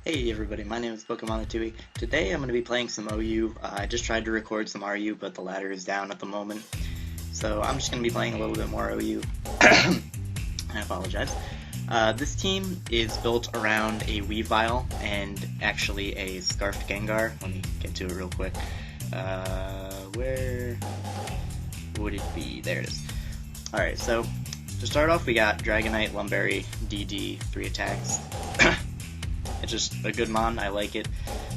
Hey everybody, my name is Pokemon Atui. Today I'm going to be playing some OU. I just tried to record some RU, but the ladder is down at the moment. So I'm just going to be playing a little bit more OU. I apologize. This team is built around a Weavile and actually a Scarfed Gengar. Let me get to it real quick. Where would it be? There it is. Alright, so to start off we got Dragonite, Lumberry, DD, 3 attacks. It's just a good mon, I like it.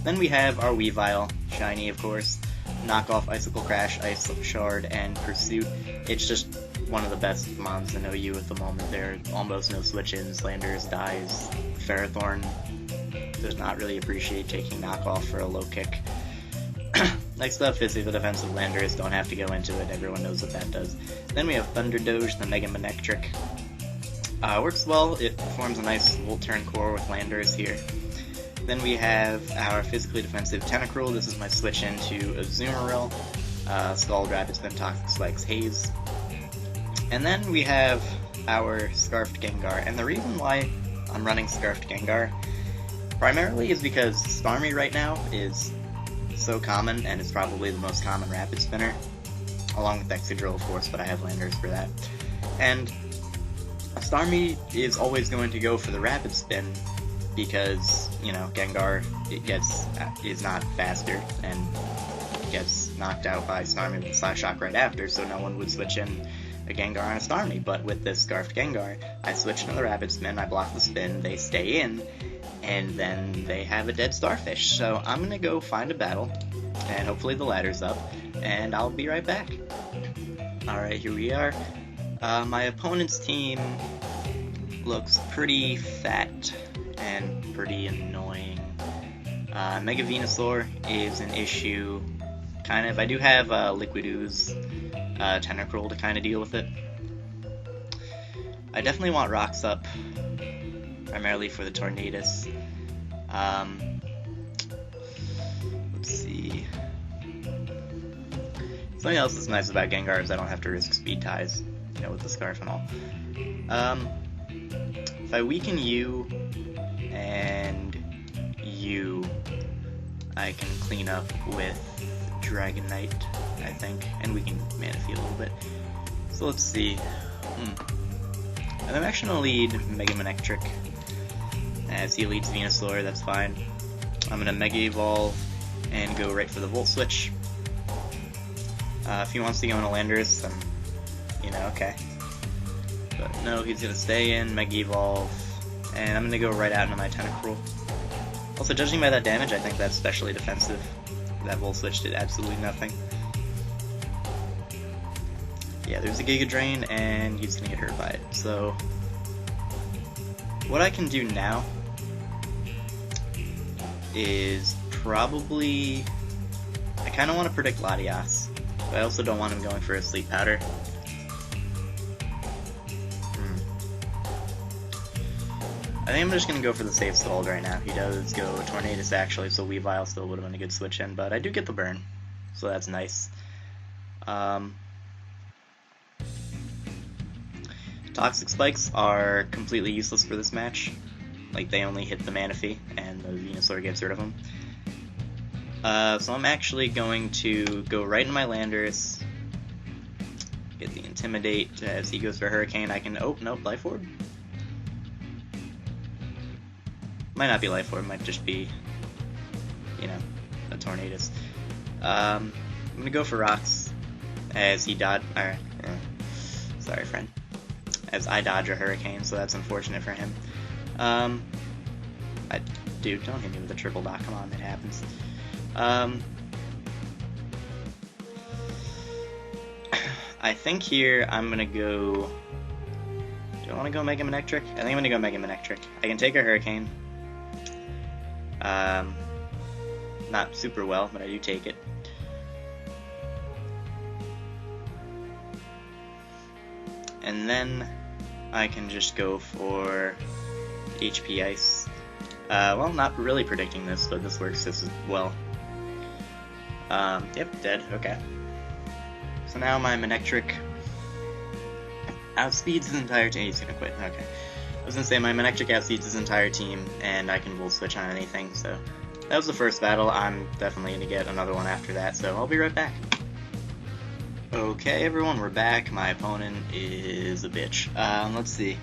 Then we have our Weavile, shiny of course, knockoff Icicle Crash, Ice Shard, and Pursuit. It's just one of the best mons in OU at the moment. There are almost no switch-ins, Landers dies, Ferrothorn does not really appreciate taking knockoff for a low kick. Next up is the defensive Landers, don't have to go into it, everyone knows what that does. Then we have Thunder Doge, the Mega Manectric. Works well, it forms a nice Volt Turn core with Landers here. Then we have our physically defensive Tentacruel. This is my switch into Azumarill, Scald Rapid Spin, Toxic Spikes, Haze. And then we have our Scarfed Gengar, and the reason why I'm running Scarfed Gengar primarily is because Starmie right now is so common, and it's probably the most common Rapid Spinner, along with Excadrill of course, but I have Landers for that. And Starmie is always going to go for the Rapid Spin because, you know, Gengar is not faster and gets knocked out by Starmie with Slash Shock right after, so no one would switch in a Gengar on a Starmie. But with this Scarfed Gengar, I switch into the Rapid Spin, I block the spin, they stay in, and then they have a dead Starfish. So I'm gonna go find a battle, and hopefully the ladder's up, and I'll be right back. Alright, here we are. My opponent's team looks pretty fat and pretty annoying. Mega Venusaur is an issue, kind of. I do have Liquid Ooze, Tentacruel to kind of deal with it. I definitely want Rocks up, primarily for the Tornadus. Let's see. Something else that's nice about Gengar is I don't have to risk speed ties, you know, with the Scarf and all. If I weaken you and you, I can clean up with Dragonite, I think, and weaken Manaphy a little bit. So let's see. And I'm actually going to lead Mega Manectric as he leads Venusaur, that's fine. I'm going to Mega Evolve and go right for the Volt Switch. If he wants to go into Landers, then, you know, okay. But no, he's going to stay in, Mega Evolve, and I'm going to go right out into my Tentacruel. Also, judging by that damage, I think that's specially defensive. That Volt Switch did absolutely nothing. Yeah, there's a Giga Drain, and he's going to get hurt by it. So, what I can do now is probably... I kind of want to predict Latias, but I also don't want him going for a Sleep Powder. I think I'm just going to go for the safe Scald right now. He does go Tornadus actually, so Weavile still would have been a good switch in, but I do get the burn, so that's nice. Toxic Spikes are completely useless for this match. Like, they only hit the Manaphy, and the Venusaur gets rid of them. So I'm actually going to go right in my Landers, get the Intimidate as he goes for Hurricane. I can, oh, nope, Life Orb. Might not be Life Orb, might just be, you know, a Tornadus. I'm gonna go for Rocks as he dodge. Sorry, friend. As I dodge a Hurricane, so that's unfortunate for him. Dude, don't hit me with a triple dot. Come on, it happens. I think here I'm gonna go. Do I want to go Mega Manectric? I think I'm gonna go Mega Manectric. I can take a Hurricane. Not super well, but I do take it. And then I can just go for HP Ice. Well, not really predicting this, but this works just as well. Yep, dead, okay. So now my Manectric outspeeds his entire team. He's gonna quit, okay. I was gonna say, my Manectric outseeds his entire team, and I can Volt Switch on anything, so that was the first battle. I'm definitely gonna get another one after that, so I'll be right back. Okay, everyone, we're back. My opponent is a bitch. Let's see.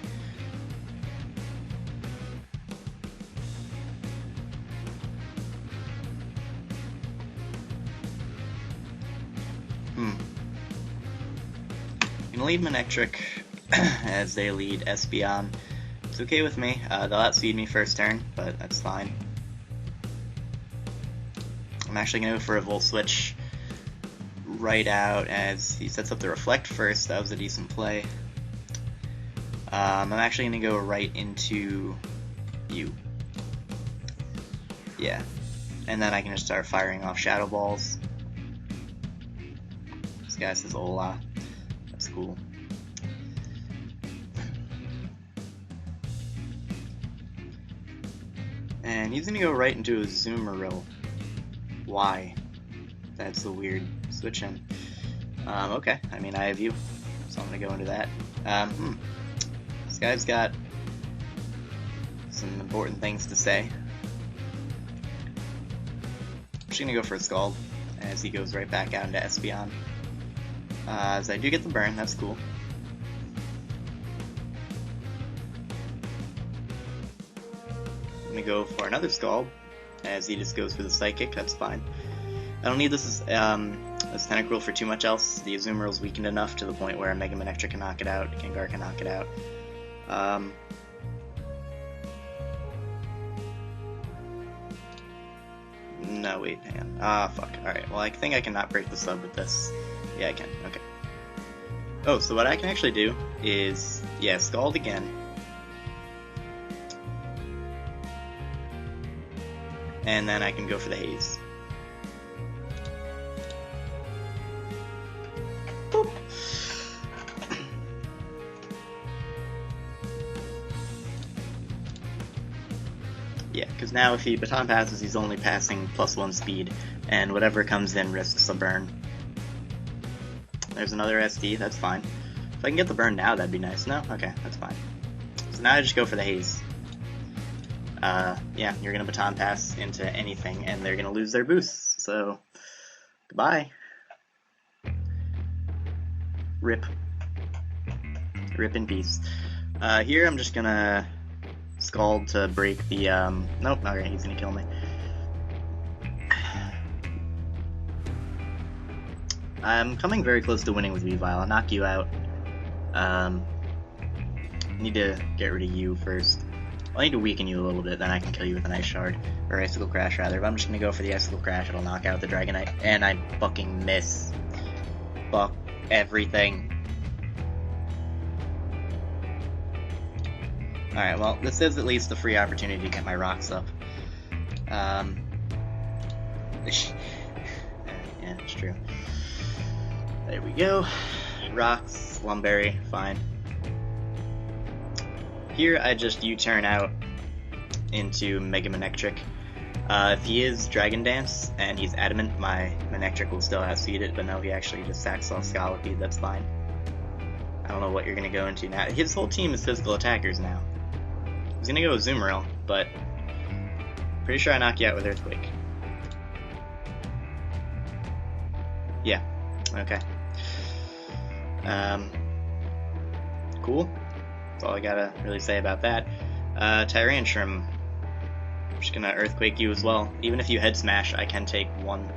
I'm gonna lead Manectric as they lead Espeon. It's okay with me. They'll outspeed me first turn, but that's fine. I'm actually gonna go for a Volt Switch right out as he sets up the Reflect first. That was a decent play. I'm actually gonna go right into you. Yeah. And then I can just start firing off Shadow Balls. This guy says Hola. That's cool. And he's gonna go right into a Azumarill. Why? That's a weird switch in. Okay, I mean, I have you, so I'm gonna go into that. This guy's got some important things to say. I'm just gonna go for a Scald as he goes right back out into Espeon. As I do get the burn, that's cool. I'm gonna go for another Scald as he just goes for the Psychic. That's fine. I don't need this as Tentacruel for too much else. The Azumarill's weakened enough to the point where Mega Manectric can knock it out, Gengar can knock it out. No, wait, hang on. Fuck. Alright, well, I think I can not break the sub with this. Yeah, I can. Okay. Oh, so what I can actually do is, yeah, Scald again. And then I can go for the Haze. Boop. Yeah, because now if he Baton Passes, he's only passing +1 speed, and whatever comes in risks a burn. There's another SD, that's fine. If I can get the burn now, that'd be nice. No? Okay, that's fine. So now I just go for the Haze. Yeah, you're gonna Baton Pass into anything, and they're gonna lose their boosts, so goodbye. Rip. Rip in peace. Here I'm just gonna Scald to break the, nope, not he's gonna kill me. I'm coming very close to winning with Weavile. I'll knock you out. I need to get rid of you first. I need to weaken you a little bit, then I can kill you with an Ice Shard. Or Icicle Crash, rather. But I'm just gonna go for the Icicle Crash. It'll knock out the Dragonite. And I fucking miss. Fuck everything. Alright, well, this is at least a free opportunity to get my rocks up. Yeah, it's true. There we go. Rocks, Lumberry, fine. Here I just U-turn out into Mega Manectric. If he is Dragon Dance and he's Adamant, my Manectric will still outspeed it, but no, he actually just sacks off Scolipede, that's fine. I don't know what you're gonna go into now. His whole team is physical attackers now. I was gonna go with Azumarill, but pretty sure I knock you out with Earthquake. Yeah, okay. Cool. That's all I gotta really say about that. Tyrantrum. I'm just gonna Earthquake you as well. Even if you head smash, I can take one.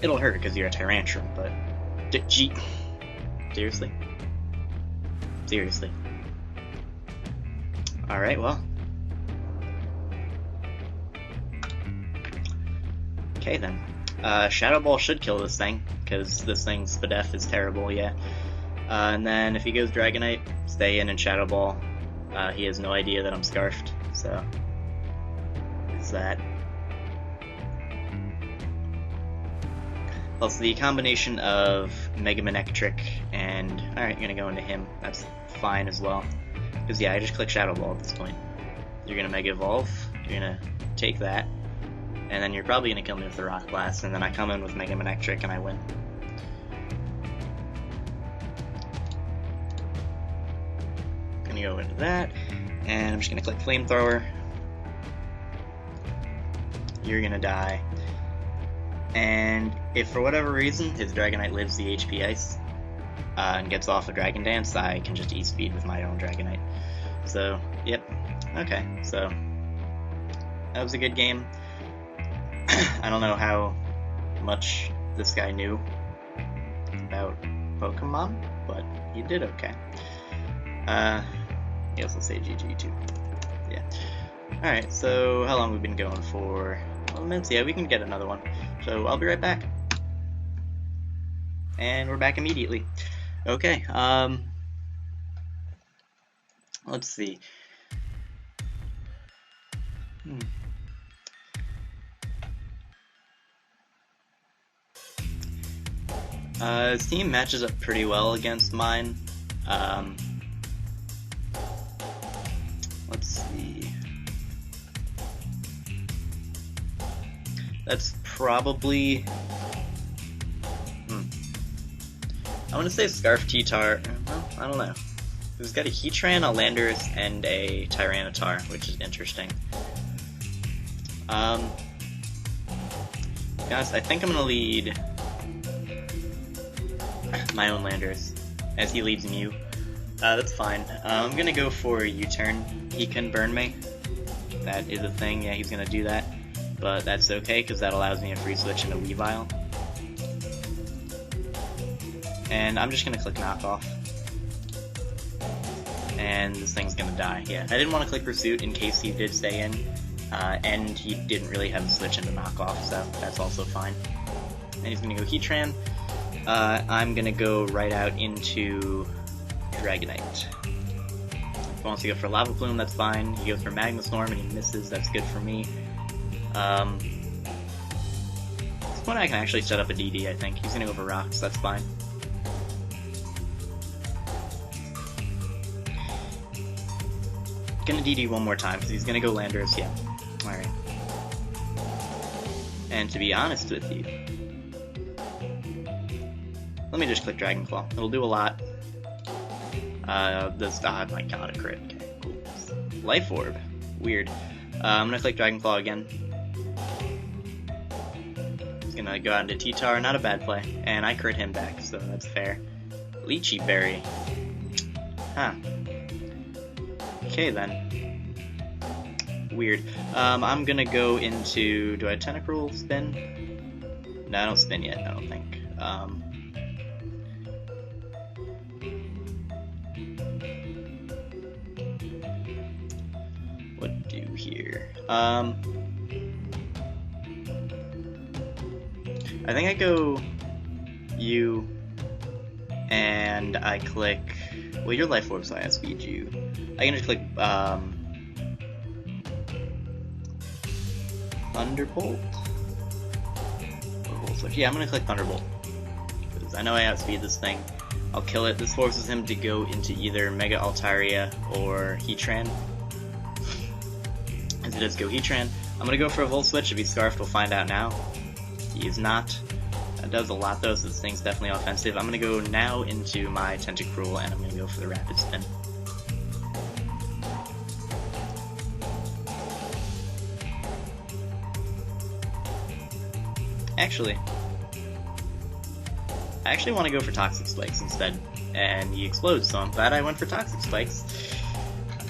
It'll hurt because you're a Tyrantrum, but gee, seriously? Seriously. Alright, well. Okay then. Shadow Ball should kill this thing, because this thing's Spadef is terrible, yeah. And then if he goes Dragonite, stay in and Shadow Ball. He has no idea that I'm Scarfed, so is that. Plus the combination of Mega Manectric and, alright, you're gonna go into him, that's fine as well. Because yeah, I just click Shadow Ball at this point. You're gonna Mega Evolve, you're gonna take that, and then you're probably gonna kill me with the Rock Blast, and then I come in with Mega Manectric and I win. Gonna gonna go into that, and I'm just gonna click Flamethrower. You're gonna die. And if for whatever reason his Dragonite lives the HP Ice and gets off a Dragon Dance, I can just E-Speed with my own Dragonite. So, yep. Okay, so that was a good game. I don't know how much this guy knew about Pokemon, but he did okay. He also say GG too. Yeah. Alright, so how long have we been going for? 12 minutes? Yeah, we can get another one. So I'll be right back. And we're back immediately. Okay, let's see. His team matches up pretty well against mine. Let's see. That's probably... I want to say Scarf T-Tar. Well, I don't know. He's got a Heatran, a Landorus, and a Tyranitar, which is interesting. To be honest, I think I'm going to lead my own Landorus, as he leads Mew. That's fine. I'm going to go for a U-turn. He can burn me. That is a thing. Yeah, he's going to do that. But that's okay, because that allows me a free switch into Weavile. And I'm just going to click Knockoff. And this thing's going to die. Yeah, I didn't want to click Pursuit in case he did stay in. And he didn't really have a switch into Knockoff, so that's also fine. And he's going to go Heatran. I'm going to go right out into Dragonite. If he wants to go for Lava Plume, that's fine. He goes for Magma Storm and he misses, that's good for me. At this point I can actually set up a DD, I think. He's going to go for Rocks, that's fine. Gonna DD one more time, because he's gonna go Landorus, yeah. Alright. And to be honest with you, let me just click Dragon Claw. It'll do a lot. Oh my god, a crit. Okay, cool. Life Orb. Weird. I'm gonna click Dragon Claw again. He's gonna go out into T-Tar, not a bad play. And I crit him back, so that's fair. Lychee Berry. Huh. Okay then. Weird. I'm gonna go into... Do I Tentacruel spin? No, I don't spin yet, I don't think. What do here? I think I go you and I click... Well, your Life Orb, so I outspeed you. I can just click Thunderbolt? Or Volt Switch? Yeah, I'm gonna click Thunderbolt. Because I know I outspeed this thing. I'll kill it. This forces him to go into either Mega Altaria or Heatran. As it does go Heatran. I'm gonna go for a Volt Switch. If he's Scarfed, we'll find out now. He is not. That does a lot though, so this thing's definitely offensive. I'm gonna go now into my Tentacruel and I'm gonna go for the Rapid Spin. Actually, I actually want to go for Toxic Spikes instead, and he explodes, so I'm glad I went for Toxic Spikes.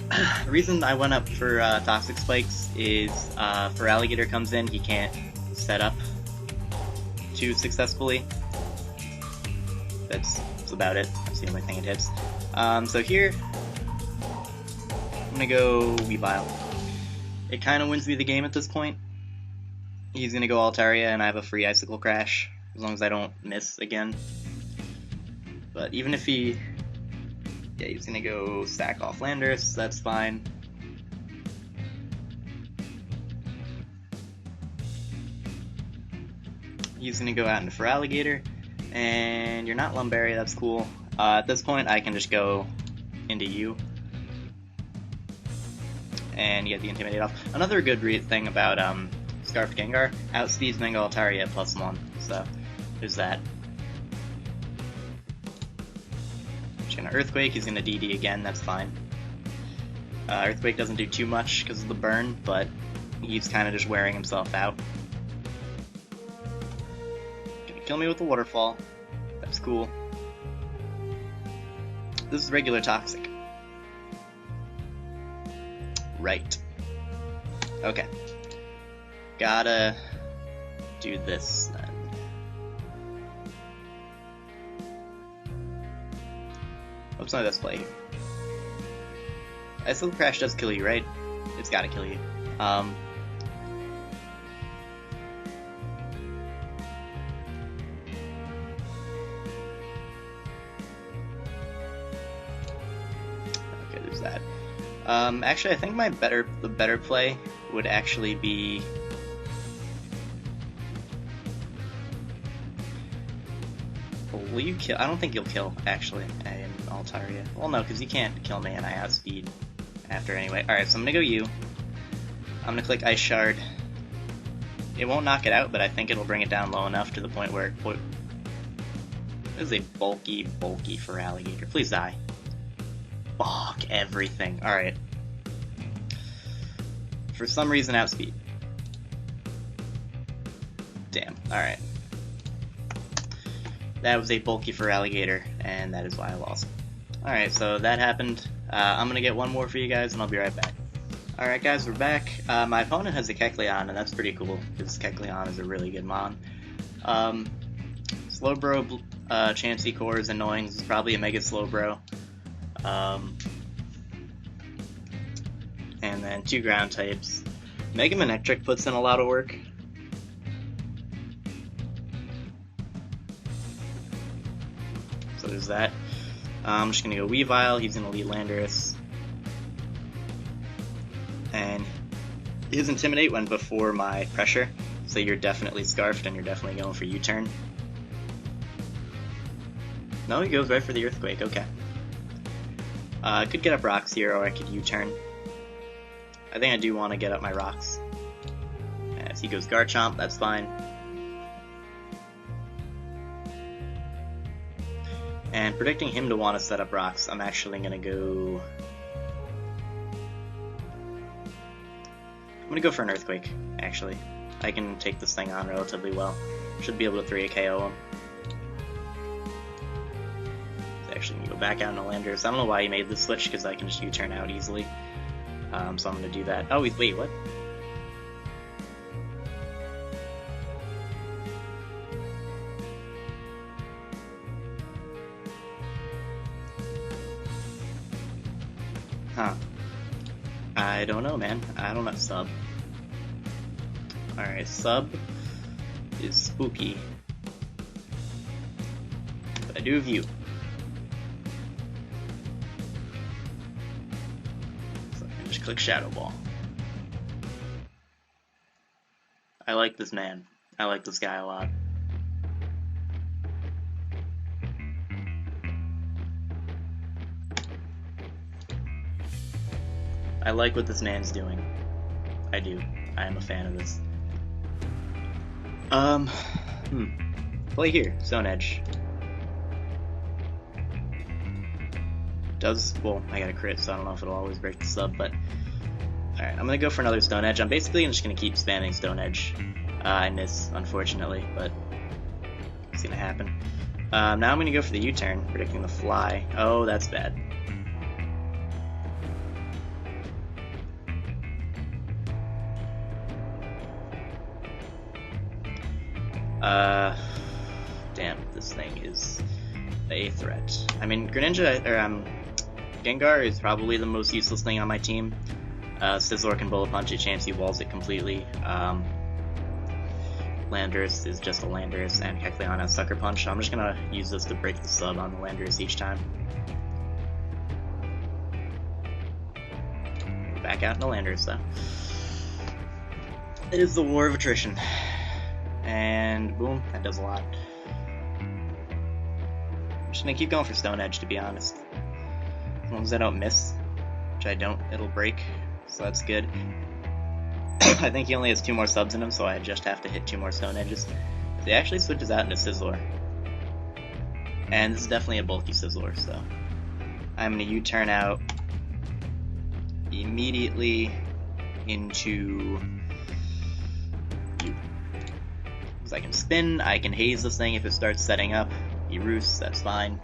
The reason I went up for Toxic Spikes is if Alligator comes in, he can't set up too successfully. That's about it. That's the only thing it hits. So here, I'm gonna go Weavile. It kind of wins me the game at this point. He's gonna go Altaria, and I have a free Icicle Crash, as long as I don't miss again. But even if he... Yeah, he's gonna go sack off Landorus, that's fine. He's gonna go out into Feraligatr, and you're not Lumberry, that's cool. At this point, I can just go into you and get the Intimidate off. Another good thing about Scarf Gengar, outspeeds Mega Altaria at +1, so there's that. Just gonna Earthquake, he's gonna DD again, that's fine. Earthquake doesn't do too much because of the burn, but he's kind of just wearing himself out. Gonna kill me with the waterfall. That's cool. This is regular toxic. Right. Okay. Gotta do this then. What's my best play here? Ice Level Crash does kill you, right? It's gotta kill you. Okay, there's that. Actually, I think the better play would actually be will you kill? I don't think you'll kill, actually, in Altaria. Well, no, because you can't kill me and I outspeed after anyway. Alright, so I'm gonna go U. I'm gonna click Ice Shard. It won't knock it out, but I think it'll bring it down low enough to the point where it is a bulky for alligator. Please die. Fuck everything. Alright. For some reason, outspeed. Damn. Alright. That was a bulky for alligator, and that is why I lost. Alright, so that happened. I'm gonna get one more for you guys, and I'll be right back. Alright guys, we're back. My opponent has a Kecleon, and that's pretty cool, because Kecleon is a really good mon. Slowbro Chansey Core is annoying. This is probably a Mega Slowbro. And then 2 ground types. Mega Manectric puts in a lot of work. So there's that. I'm just gonna go Weavile, he's gonna lead Landorus. And his Intimidate went before my Pressure, so you're definitely Scarfed and you're definitely going for U-turn. No, he goes right for the Earthquake, okay. I could get up rocks here, or I could U-turn. I think I do want to get up my rocks. As he goes Garchomp, that's fine. And predicting him to want to set up rocks, I'm actually going to go... I'm going to go for an Earthquake, actually. I can take this thing on relatively well. Should be able to 3 KO him. Actually, going to go back out into Landorus. I don't know why he made this switch, because I can just U-turn out easily. So I'm going to do that. Oh, wait, what? Huh. I don't know, man. I don't know. Sub. Alright, Sub is spooky. But I do have you. So I can just click Shadow Ball. I like this man. I like this guy a lot. I like what this man's doing. I do. I am a fan of this. Play here. Stone Edge. Well, I got a crit, so I don't know if it'll always break the sub, but... Alright, I'm gonna go for another Stone Edge. I'm basically just gonna keep spamming Stone Edge. I miss, unfortunately, but... it's gonna happen. Now I'm gonna go for the U-turn, predicting the fly. Oh, that's bad. Damn, this thing is a threat. I mean, Greninja, or, Gengar is probably the most useless thing on my team. Sizzler can Bullet Punch it, Chansey walls it completely. Landorus is just a Landorus, and Kecleon has Sucker Punch, so I'm just gonna use this to break the sub on the Landorus each time. Back out into Landorus, though. It is the war of attrition. And boom, that does a lot. I'm just gonna keep going for Stone Edge, to be honest. As long as I don't miss, which I don't, it'll break, so that's good. I think he only has 2 more subs in him, so I just have to hit 2 more Stone Edges. He actually switches out into Sizzler. And this is definitely a bulky Sizzler, so I'm gonna U-turn out. immediately into you. Because I can spin, I can haze this thing if it starts setting up. He roosts, that's fine.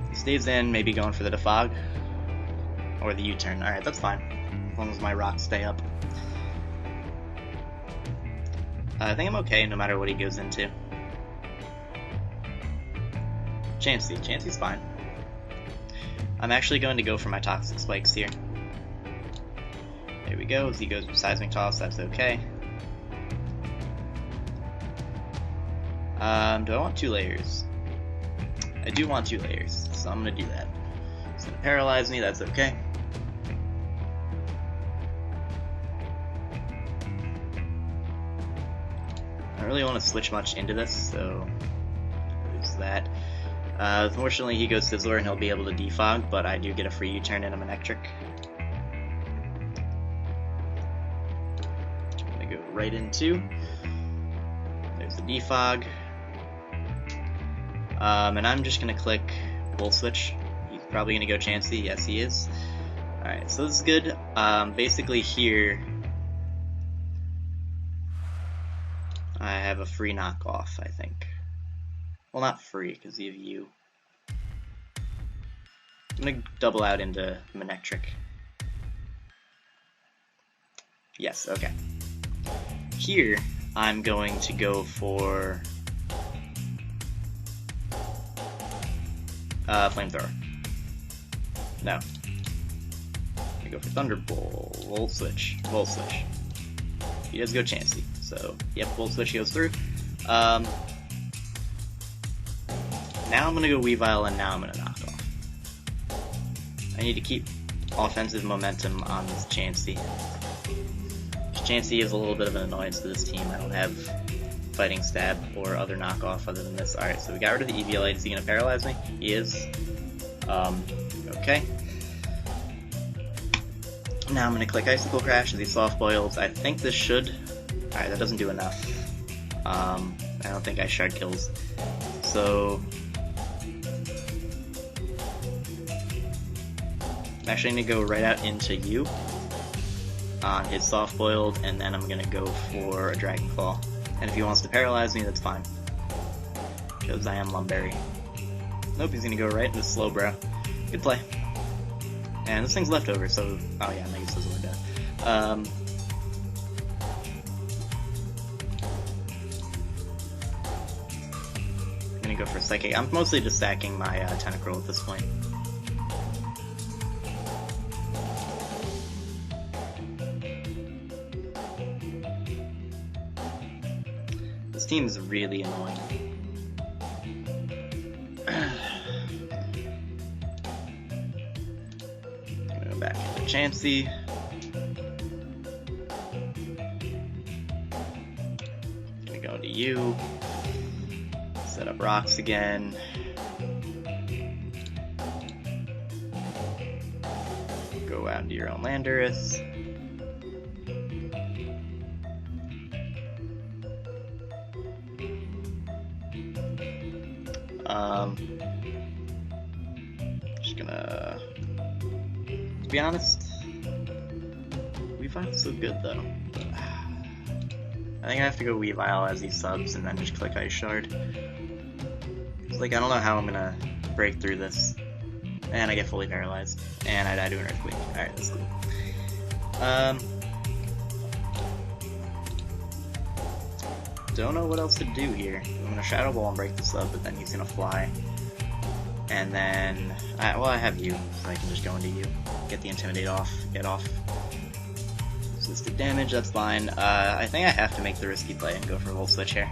He stays in, maybe going for the defog. Or the U-turn. Alright, that's fine. As long as my rocks stay up. I think I'm okay no matter what he goes into. Chansey's fine. I'm actually going to go for my toxic spikes here. There we go. As he goes for seismic toss, that's okay. Do I want 2 layers? I do want 2 layers, so I'm gonna do that. It's gonna paralyze me, that's okay. I don't really want to switch much into this, so lose that. Unfortunately, he goes Sizzler and he'll be able to defog, but I do get a free U-turn and a Manectric. I'm gonna go right into. There's the defog. And I'm just gonna click Wolf Switch. He's probably gonna go Chansey. Yes, he is. Alright, so this is good. Basically here, I have a free knockoff, I think. Well, not free, because you have you. I'm gonna double out into Manectric. Yes, okay. Here, I'm going to go for Flamethrower. No. I'm gonna go for Thunderbolt. Volt Switch. Volt Switch. He does go Chansey, so yep, Volt Switch goes through. Now I'm gonna go Weavile, and now I'm gonna knock off. I need to keep offensive momentum on this Chansey. Chansey is a little bit of an annoyance to this team. I don't have Fighting Stab or other knockoff other than this. Alright, so we got rid of the EV-Light. Is he gonna paralyze me? He is. Okay. Now I'm gonna click Icicle Crash as he soft boils. I think this should. Alright, that doesn't do enough. I don't think I shard kills. So I'm actually gonna go right out into you on his soft boiled, and then I'm gonna go for a Dragon Claw. And if he wants to paralyze me, that's fine. Because I am Lumberry. Nope, he's gonna go right into Slowbro. Good play. And this thing's leftover, so oh yeah, Mega Sizzler dead. I'm gonna go for Psychic. I'm mostly just stacking my Tentacruel at this point. This team is really annoying. I'm gonna go back into Chansey. Gonna go into you. Set up rocks again. Go out into your own Landorus. Just gonna, to be honest, Weavile's so good though. I think I have to go Weavile as he subs and then just click Ice Shard. It's like, I don't know how I'm gonna break through this. And I get fully paralyzed. And I die to an Earthquake. Alright, that's cool. Don't know what else to do here. I'm gonna Shadow Ball and break this up, but then he's gonna fly. And then, well, I have you, so I can just go into you. Get the Intimidate off, get off. Resisted damage, that's fine. I think I have to make the risky play and go for a Volt Switch here.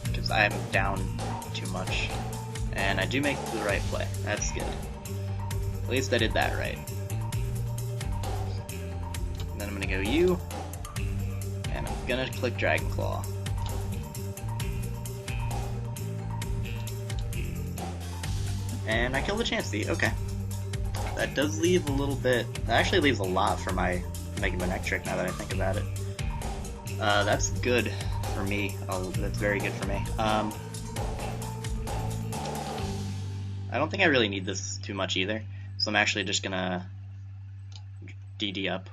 Because I am down too much. And I do make the right play. That's good. At least I did that right. And then I'm gonna go you. And I'm gonna click Dragon Claw. And I kill the Chansey, okay. That does leave a little bit, that actually leaves a lot for my Mega Manectric now that I think about it. That's good for me, that's very good for me. I don't think I really need this too much either, so I'm actually just gonna DD up.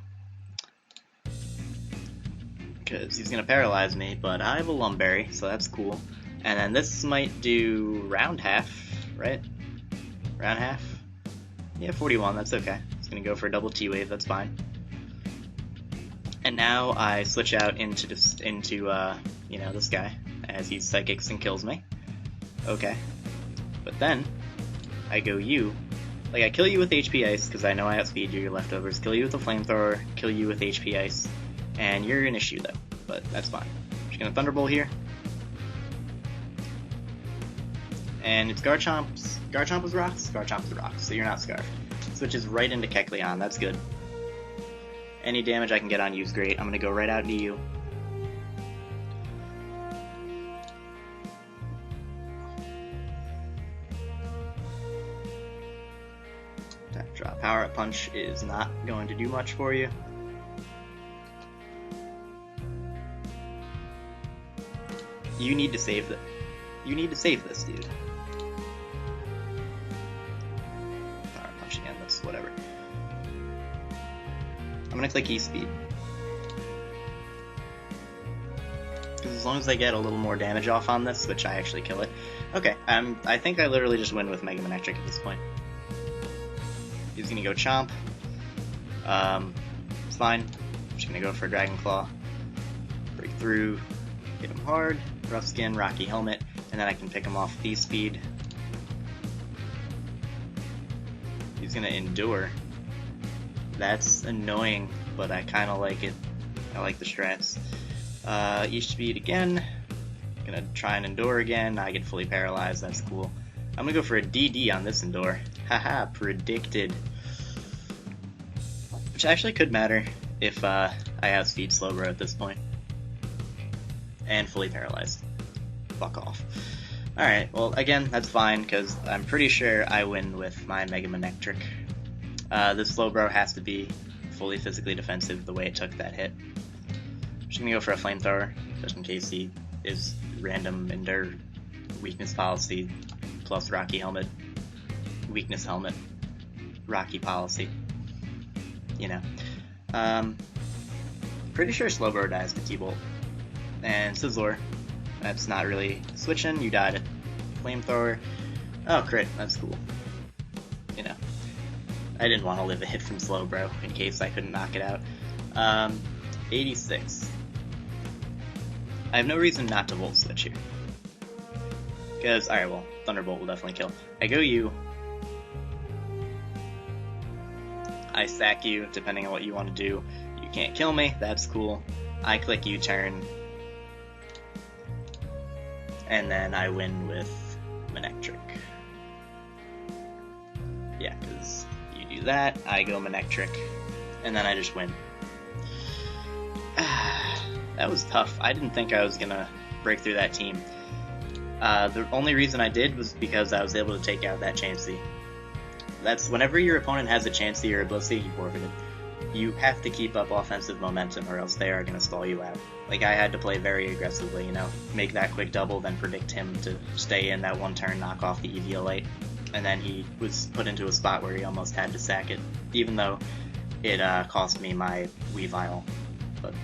Because he's gonna paralyze me, but I have a Lumberry, so that's cool. And then this might do round half, right? Round half? Yeah, 41, that's okay. He's gonna go for a double T-Wave, that's fine. And now I switch out into you know, this guy, as he psychics and kills me. Okay. But then, I go you. Like, I kill you with HP Ice, because I know I outspeed you, your leftovers. Kill you with a Flamethrower, kill you with HP Ice. And you're an issue, though. But that's fine. Just gonna Thunderbolt here. And it's Garchomp's... Garchomp was Rocks? Garchomp was Rocks, so you're not Scarfed. Switches right into Kecleon, that's good. Any damage I can get on you is great. I'm gonna go right out into you. That drop Power Up Punch is not going to do much for you. You need to save this. You need to save this, dude. Power Punch again, that's whatever. I'm gonna click E-Speed. Because as long as I get a little more damage off on this, which I actually kill it. Okay, I think I literally just win with Mega Manectric at this point. He's gonna go Chomp. It's fine. I'm just gonna go for Dragon Claw. Break through, hit him hard, Rough Skin, Rocky Helmet, and then I can pick him off with E-Speed. He's gonna Endure. That's annoying, but I kinda like it. I like the strats. E-Speed again. Gonna try and Endure again. I get fully paralyzed, that's cool. I'm gonna go for a DD on this Endure. Haha, predicted. Which actually could matter if I outspeed Slowbro at this point. And fully paralyzed. Fuck off. Alright, well again, that's fine, because I'm pretty sure I win with my Mega Manectric. This Slowbro has to be fully physically defensive the way it took that hit. I'm just gonna go for a Flamethrower, just in case he is random Endure, Weakness Policy, plus Rocky Helmet, Weakness Helmet, Rocky Policy. You know. Pretty sure Slowbro dies to T-Bolt. And Sizzler. That's not really switching, you died. Flamethrower. Oh, crit, that's cool. You know. I didn't want to live a hit from Slowbro in case I couldn't knock it out. 86. I have no reason not to Volt Switch here. Because, alright, well, Thunderbolt will definitely kill. I go you. I sack you, depending on what you want to do. You can't kill me, that's cool. I click U-turn. And then I win with Manectric. Yeah, because you do that, I go Manectric, and then I just win. That was tough. I didn't think I was gonna break through that team. The only reason I did was because I was able to take out that Chansey. That's whenever your opponent has a Chansey or a Blissey, you forfeited. You have to keep up offensive momentum or else they are going to stall you out. Like, I had to play very aggressively, you know, make that quick double, then predict him to stay in that one turn, knock off the EVL8, and then he was put into a spot where he almost had to sack it, even though it cost me my Weavile. But,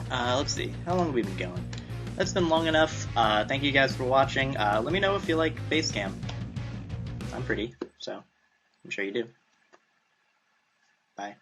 let's see, how long have we been going? That's been long enough. Thank you guys for watching. Let me know if you like Facecam. I'm pretty, so I'm sure you do. Bye.